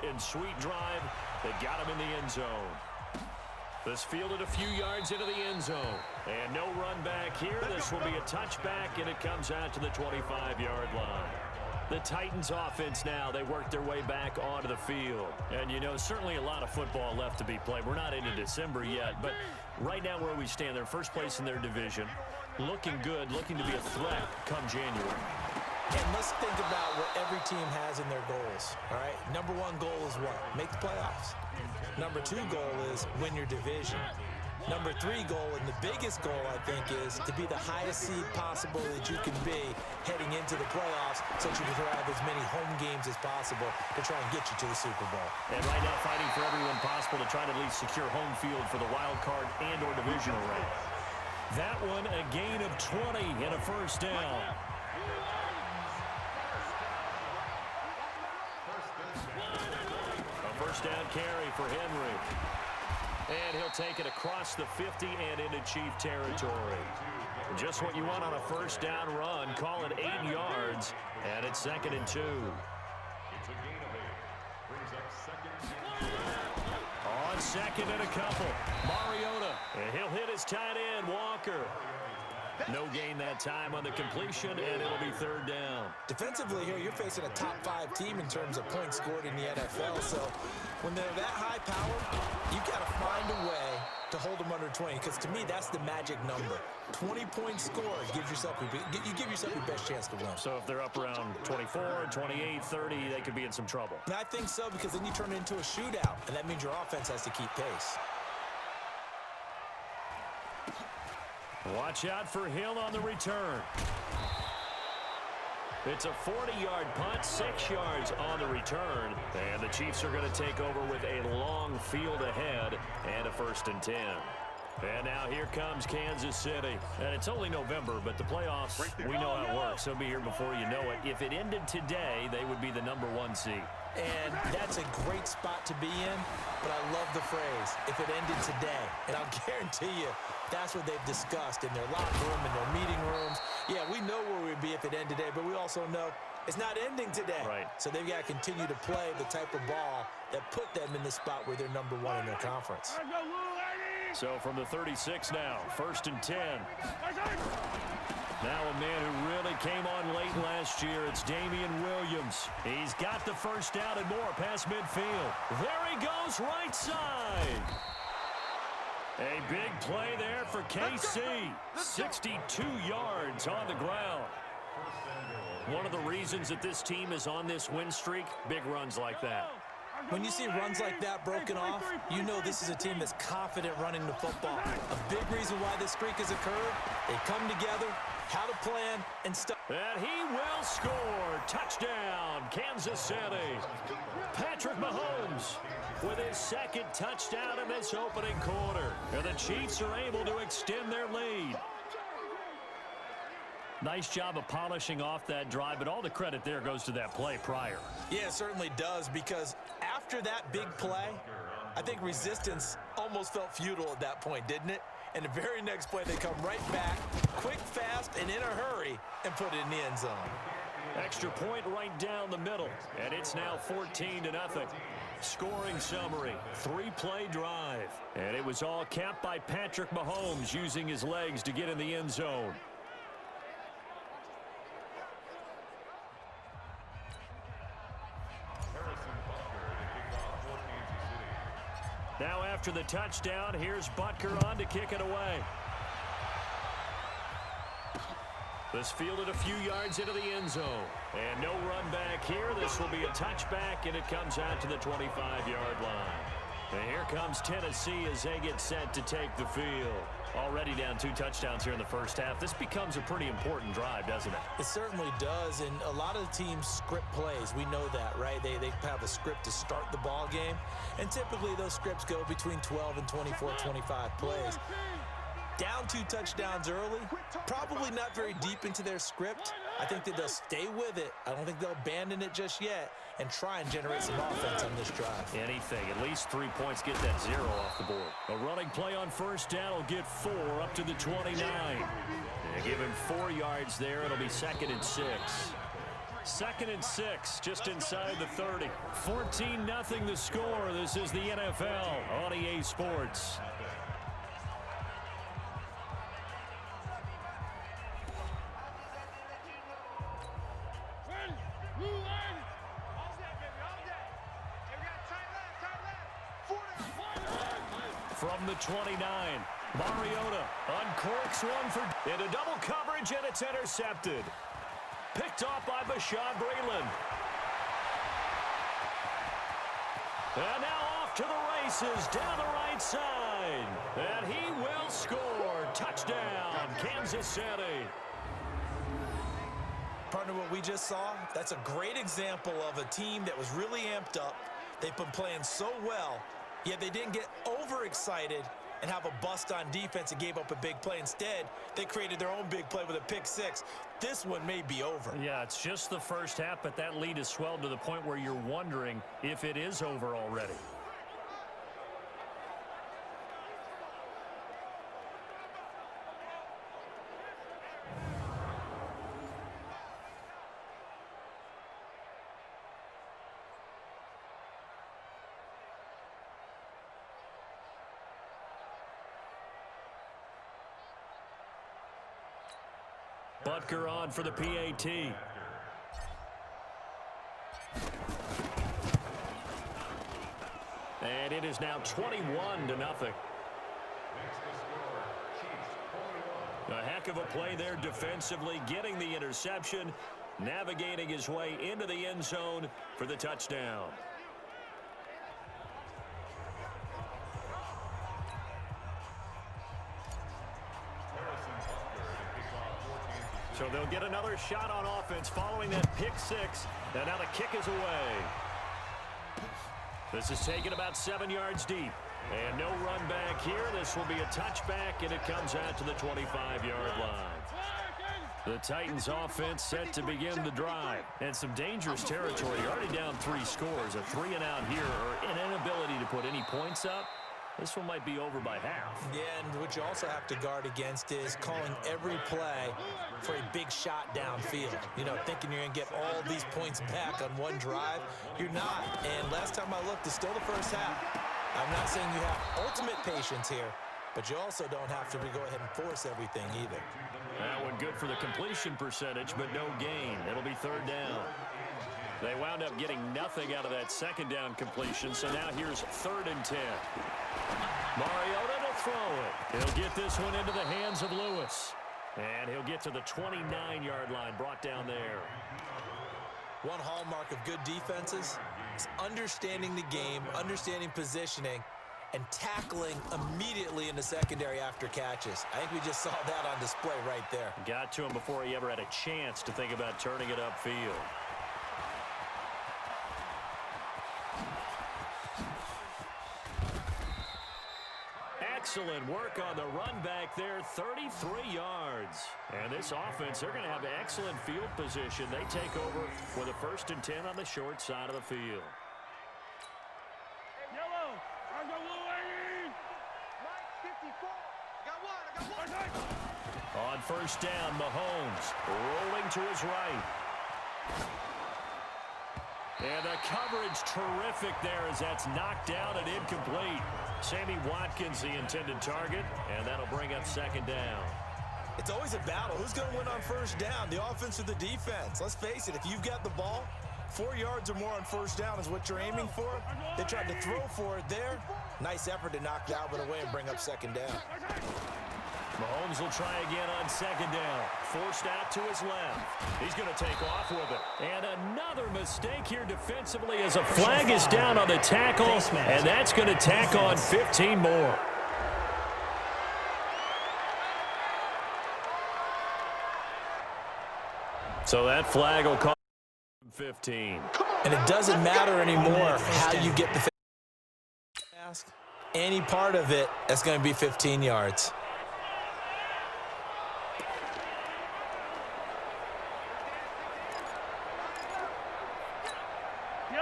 and sweet drive that got him in the end zone. This fielded a few yards into the end zone. And no run back here. This will be a touchback, and it comes out to the 25-yard line. The Titans offense now, they work their way back onto the field. And, you know, certainly a lot of football left to be played. We're not into December yet, but right now where we stand, they're first place in their division. Looking good, looking to be a threat come January. And let's think about what every team has in their goals, all right? Number one goal is what? Make the playoffs. Number two goal is win your division. Number three goal, and the biggest goal, I think, is to be the highest seed possible that you can be heading into the playoffs so that you can have as many home games as possible to try and get you to the Super Bowl. And right now fighting for everyone possible to try to at least secure home field for the wild card and or divisional round. That one, a gain of 20 and a first down. A first down carry for Henry. And he'll take it across the 50 and into Chief territory. Just what you want on a first down run. Call it 8 yards, and it's 2nd and 2. On second and a couple, Mariota, and he'll hit his tight end, Walker. No gain that time on the completion, and it'll be 3rd down. Defensively here, you're facing a top 5 team in terms of points scored in the NFL. So when they're that high power, you got to find a way to hold them under 20. Because to me, that's the magic number. 20 points scored gives yourself you give yourself your best chance to win. So if they're up around 24, 28, 30, they could be in some trouble. And I think so, because then you turn it into a shootout, and that means your offense has to keep pace. Watch out for Hill on the return. It's a 40-yard punt, 6 yards on the return. And the Chiefs are going to take over with a long field ahead and a 1st and 10. And now here comes Kansas City. And it's only November, but the playoffs, we know how it works. They'll be here before you know it. If it ended today, they would be the number 1 seed. And that's a great spot to be in, but I love the phrase, if it ended today. And I'll guarantee you, that's what they've discussed in their locker room, in their meeting rooms. Yeah, we know where we'd be if it ended today, but we also know it's not ending today. Right. So they've got to continue to play the type of ball that put them in the spot where they're number 1 in their conference. So from the 36 now, 1st and 10. Now a man who really came on late last year, it's Damian Williams. He's got the first down and more past midfield. There he goes, right side. A big play there for KC. 62 yards on the ground. One of the reasons that this team is on this win streak, big runs like that. When you see runs like that broken off, you know this is a team that's confident running the football. A big reason why this streak has occurred, they come together, how to plan, and stuff. And he will score. Touchdown, Kansas City. Patrick Mahomes with his 2nd touchdown in this opening quarter. And the Chiefs are able to extend their lead. Nice job of polishing off that drive, but all the credit there goes to that play prior. Yeah, it certainly does, because after that big play, I think resistance almost felt futile at that point, didn't it? And the very next play, they come right back, quick, fast, and in a hurry, and put it in the end zone. Extra point right down the middle, and it's now 14-0. Scoring summary, 3-play drive. And it was all capped by Patrick Mahomes using his legs to get in the end zone. Now after the touchdown, here's Butker on to kick it away. This fielded a few yards into the end zone. And no run back here. This will be a touchback, and it comes out to the 25-yard line. And here comes Tennessee as they get set to take the field. Already down 2 touchdowns here in the first half. This becomes a pretty important drive, doesn't it? It certainly does, and a lot of the teams script plays. We know that, right? They have a script to start the ball game, and typically those scripts go between 12 and 24, 25 plays. Down 2 touchdowns early, probably not very deep into their script. I think that they'll stay with it. I don't think they'll abandon it just yet and try and generate some offense on this drive. Anything. At least 3 points, get that 0 off the board. A running play on first down will get 4 up to the 29. And give him 4 yards there. It'll be 2nd and 6. 2nd and 6, just inside the 30. 14-0 the score. This is the NFL on EA Sports. From the 29, Mariota uncorks one for into double coverage, and it's intercepted. Picked off by Bashaud Breeland. And now off to the races down the right side. And he will score. Touchdown, Kansas City. Partner, what we just saw, that's a great example of a team that was really amped up. They've been playing so well, yet they didn't get overexcited and have a bust on defense and gave up a big play. Instead, they created their own big play with a pick six. This one may be over. Yeah, it's just the first half, but that lead has swelled to the point where you're wondering if it is over already. Butker on for the PAT. And it is now 21-0. A heck of a play there defensively, getting the interception, navigating his way into the end zone for the touchdown. So they'll get another shot on offense following that pick six. And now the kick is away. This is taken about 7 yards deep. And no run back here. This will be a touchback, and it comes out to the 25-yard line. The Titans offense set to begin the drive. And some dangerous territory. Already down 3 scores. A 3-and-out here, or an inability to put any points up. This one might be over by half. Yeah, and what you also have to guard against is calling every play for a big shot downfield. You know, thinking you're going to get all these points back on one drive. You're not. And last time I looked, it's still the first half. I'm not saying you have ultimate patience here, but you also don't have to go ahead and force everything either. That one good for the completion percentage, but no gain. It'll be 3rd down. They wound up getting nothing out of that 2nd down completion, so now here's 3rd and 10. Mariota to throw it. He'll get this one into the hands of Lewis. And he'll get to the 29-yard line, brought down there. One hallmark of good defenses is understanding the game, understanding positioning, and tackling immediately in the secondary after catches. I think we just saw that on display right there. Got to him before he ever had a chance to think about turning it upfield. Excellent work on the run back there, 33 yards. And this offense, they're going to have excellent field position. They take over with a 1st and 10 on the short side of the field. Yellow, I got blue 80. Mike 54. Got one. On 1st down, Mahomes rolling to his right. And the coverage terrific there as that's knocked down and incomplete. Sammy Watkins the intended target, and that'll bring up 2nd down. It's always a battle. Who's going to win on 1st down, the offense or the defense? Let's face it, if you've got the ball, 4 yards or more on 1st down is what you're aiming for. They tried to throw for it there. Nice effort to knock that one away and bring up 2nd down. Mahomes will try again on 2nd down. Forced out to his left. He's going to take off with it. And another mistake here defensively as a flag is down on the tackle, and that's going to tack on 15 more. So that flag will call 15. And it doesn't matter anymore how you get the mask. Any part of it, that's going to be 15 yards.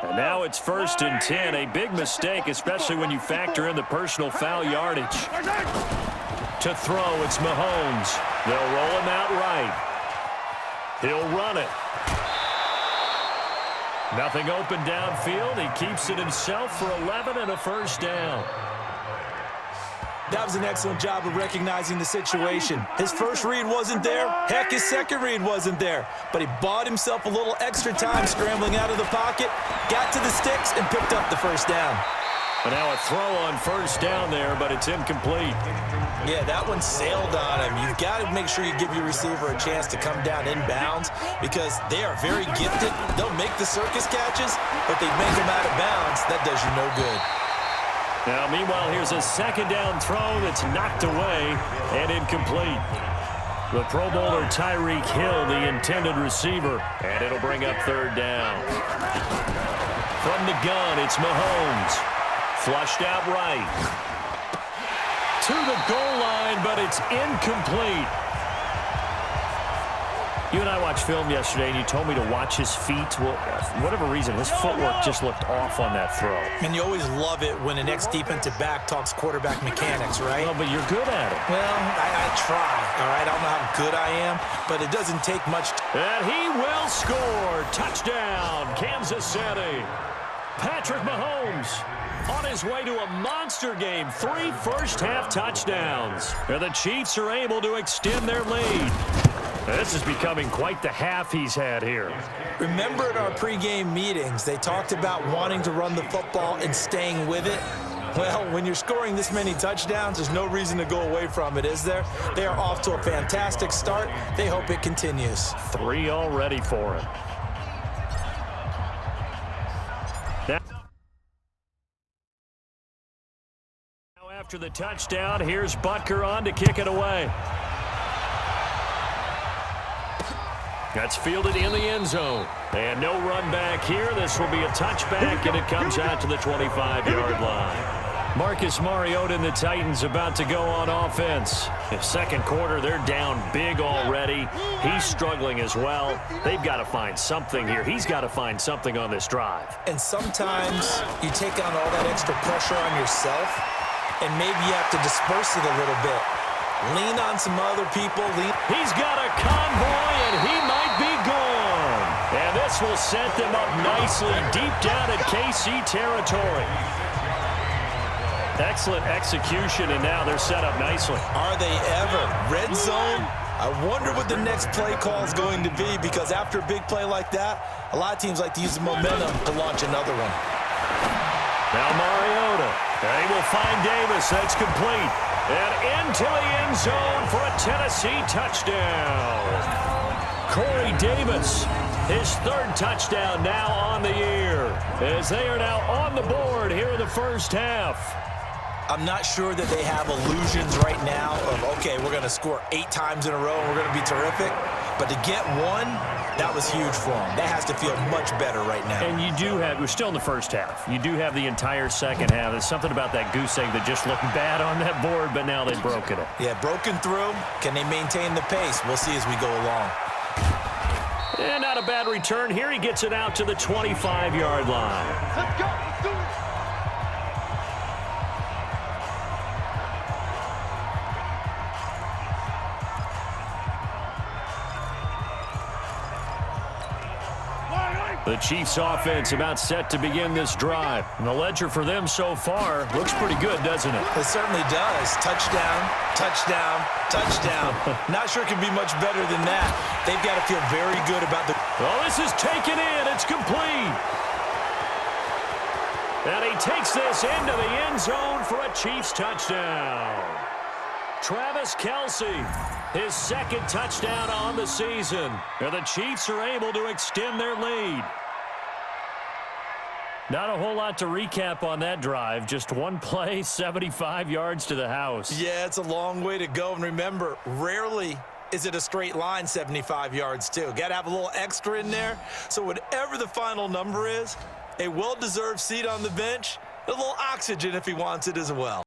And now it's 1st and 10, a big mistake, especially when you factor in the personal foul yardage. To throw, it's Mahomes. They'll roll him out right. He'll run it. Nothing open downfield. He keeps it himself for 11 and a first down. That was an excellent job of recognizing the situation. His first read wasn't there. Heck, his second read wasn't there. But he bought himself a little extra time scrambling out of the pocket, got to the sticks, and picked up the first down. And now a throw on first down there, but it's incomplete. Yeah, that one sailed on him. You've got to make sure you give your receiver a chance to come down inbounds because they are very gifted. They'll make the circus catches, but they make them out of bounds. That does you no good. Now, meanwhile, here's a second down throw that's knocked away and incomplete. The Pro Bowler Tyreek Hill, the intended receiver, and it'll bring up third down. From the gun, it's Mahomes. Flushed out right. To the goal line, but it's incomplete. You and I watched film yesterday, and you told me to watch his feet. Well, for whatever reason, his footwork just looked off on that throw. And you always love it when an ex-defensive back talks quarterback mechanics, right? Well, but you're good at it. Well, I try, all right? I don't know how good I am, but it doesn't take much. And he will score. Touchdown, Kansas City. Patrick Mahomes on his way to a monster game. 3 first-half touchdowns. And the Chiefs are able to extend their lead. This is becoming quite the half he's had here. Remember at our pregame meetings, they talked about wanting to run the football and staying with it? Well, when you're scoring this many touchdowns, there's no reason to go away from it, is there? They are off to a fantastic start. They hope it continues. 3 already for him. Now after the touchdown, here's Butker on to kick it away. That's fielded in the end zone. And no run back here. This will be a touchback, and it comes out to the 25-yard line. Marcus Mariota and the Titans about to go on offense. In second quarter, they're down big already. He's struggling as well. They've got to find something here. He's got to find something on this drive. And sometimes you take on all that extra pressure on yourself, and maybe you have to disperse it a little bit. Lean on some other people. He's got a convoy, and he might be gone. And this will set them up nicely deep down in KC territory. Excellent execution, and now they're set up nicely. Are they ever? Red zone? I wonder what the next play call is going to be, because after a big play like that, a lot of teams like to use the momentum to launch another one. Now Mariota. They will find Davis. That's complete. And into the end zone for a Tennessee touchdown. Corey Davis, his 3rd touchdown now on the year, as they are now on the board here in the first half. I'm not sure that they have illusions right now of, okay, we're going to score 8 times in a row and we're going to be terrific. But to get one, that was huge for them. That has to feel much better right now. And you do have, we're still in the first half. You do have the entire second half. There's something about that goose egg that just looked bad on that board, but now they've broken it. Yeah, broken through. Can they maintain the pace? We'll see as we go along. And not a bad return here. He gets it out to the 25-yard line. Let's go. Let's do it. The Chiefs offense about set to begin this drive. And the ledger for them so far looks pretty good, doesn't it? It certainly does. Touchdown, touchdown, touchdown. Not sure it can be much better than that. They've got to feel very good about the... Well, this is taken in. It's complete. And he takes this into the end zone for a Chiefs touchdown. Travis Kelce, his 2nd touchdown on the season. And the Chiefs are able to extend their lead. Not a whole lot to recap on that drive. Just one play, 75 yards to the house. Yeah, it's a long way to go. And remember, rarely is it a straight line 75 yards, too. Got to have a little extra in there. So whatever the final number is, a well-deserved seat on the bench, a little oxygen if he wants it as well.